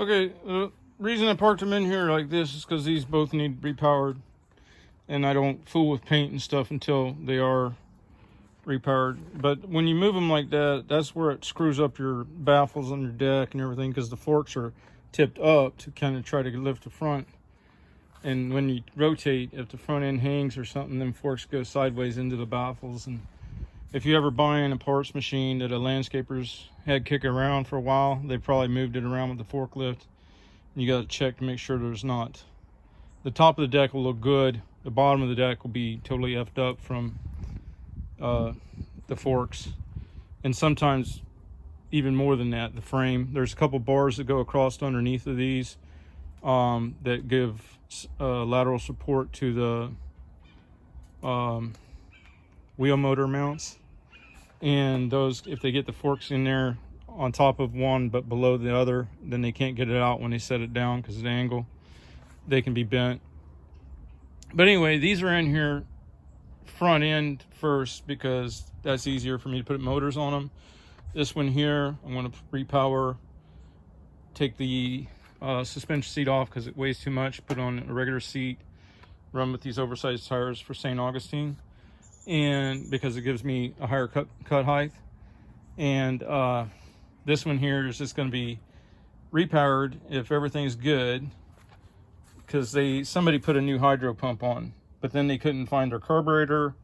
Okay, the reason I parked them in here like this is because these both need repowered, and I don't fool with paint and stuff until they are repowered. But when you move them like that, that's where it screws up your baffles on your deck and everything, because the forks are tipped up to kind of try to lift the front. And when you rotate, if the front end hangs or something, then forks go sideways into the baffles. And if you ever buy in a parts machine that a landscaper's had kicking around for a while, they probably moved it around with the forklift. You got to check to make sure there's not. The top of the deck will look good. The bottom of the deck will be totally effed up from the forks. And sometimes even more than that, the frame. There's a couple bars that go across underneath of these that give lateral support to the wheel motor mounts. And those, if they get the forks in there on top of one but below the other, then they can't get it out when they set it down because of the angle. They can be bent. But anyway, these are in here front end first because that's easier for me to put motors on them. This one here, I'm going to repower, take the suspension seat off because it weighs too much, put on a regular seat, run with these oversized tires for St. Augustine, and because it gives me a higher cut height. And this one here is just going to be repowered if everything's good, because somebody put a new hydro pump on, but then they couldn't find their carburetor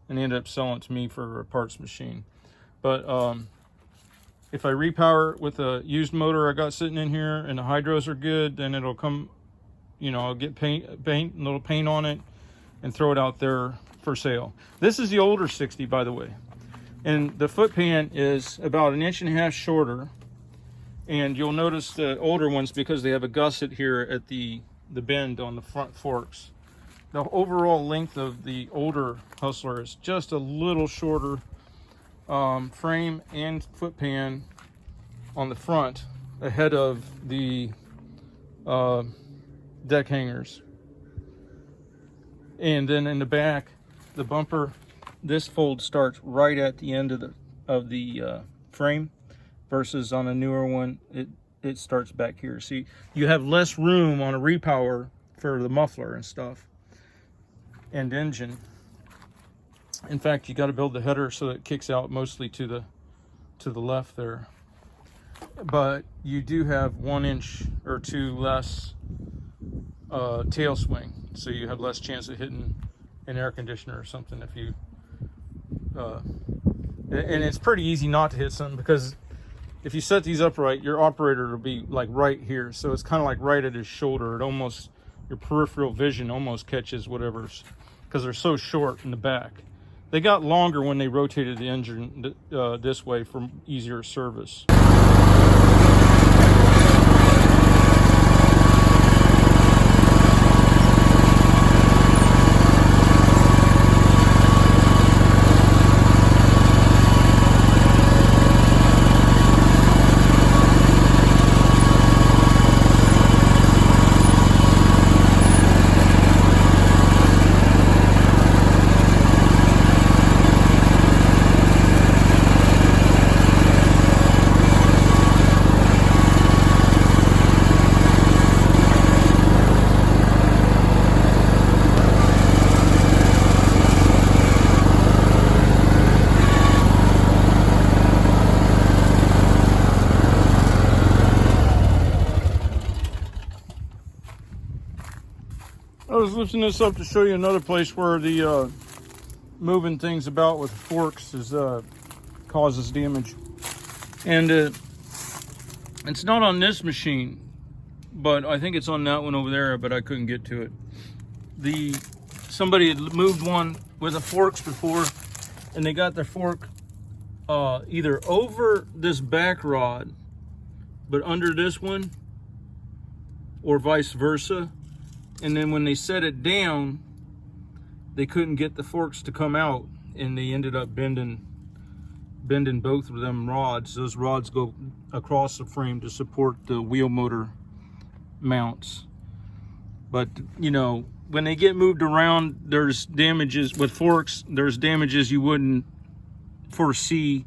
and they ended up selling it to me for a parts machine. But if I repower it with a used motor I got sitting in here and the hydros are good, then it'll come, I'll get paint, a little paint on it and throw it out there for sale. This is the older 60, by the way. And the foot pan is about 1.5 inches shorter. And you'll notice the older ones because they have a gusset here at the bend on the front forks. The overall length of the older Hustler is just a little shorter. Frame and foot pan on the front ahead of the deck hangers. And then in the back, the bumper, this fold starts right at the end of the frame, versus on a newer one it starts back here. See, you have less room on a repower for the muffler and stuff and engine. In fact, you got to build the header so that it kicks out mostly to the left there. But you do have 1 inch or 2 less tail swing, so you have less chance of hitting an air conditioner or something if you. And it's pretty easy not to hit something, because if you set these upright, your operator will be like right here, so it's kind of like right at his shoulder. It almost, your peripheral vision almost catches whatever's, because they're so short in the back. They got longer when they rotated the engine this way for easier service. I was lifting this up to show you another place where the moving things about with forks causes damage. And it's not on this machine, but I think it's on that one over there, but I couldn't get to it. Somebody had moved one with the forks before, and they got their fork either over this back rod, but under this one, or vice versa. And then when they set it down, they couldn't get the forks to come out, and they ended up bending both of them rods. Those rods go across the frame to support the wheel motor mounts. But when they get moved around, there's damages with forks. There's damages you wouldn't foresee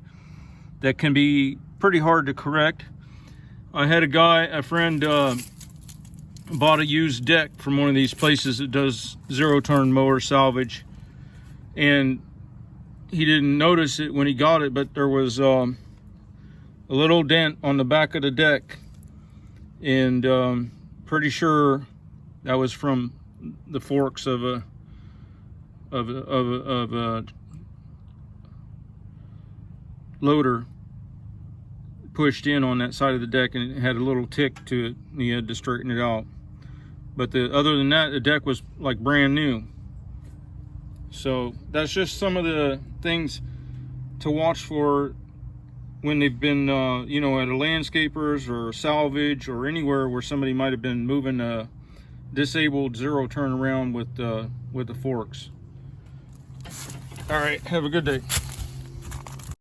that can be pretty hard to correct. I had a friend bought a used deck from one of these places that does zero-turn mower salvage, and he didn't notice it when he got it, but there was a little dent on the back of the deck, and pretty sure that was from the forks of a loader pushed in on that side of the deck, and it had a little tick to it, and he had to straighten it out. But other than that, the deck was like brand new. So that's just some of the things to watch for when they've been you know, at a landscapers or salvage or anywhere where somebody might have been moving a disabled zero turn around with the forks. All right, have a good day.